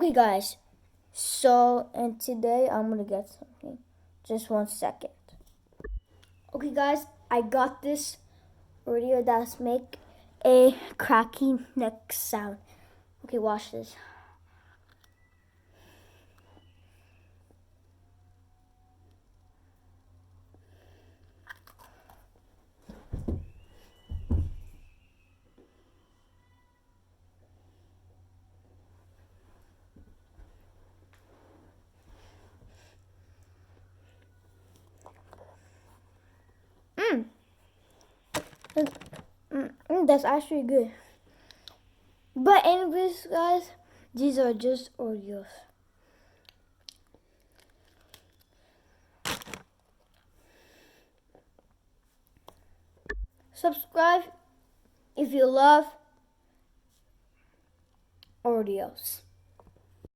Okay, guys. So, and today I'm gonna get something. Just 1 second. Okay, guys, I got this Oreo that's make a cracky neck sound. Okay, watch this. That's actually good. But anyways, guys, these are just Oreos. Subscribe if you love Oreos.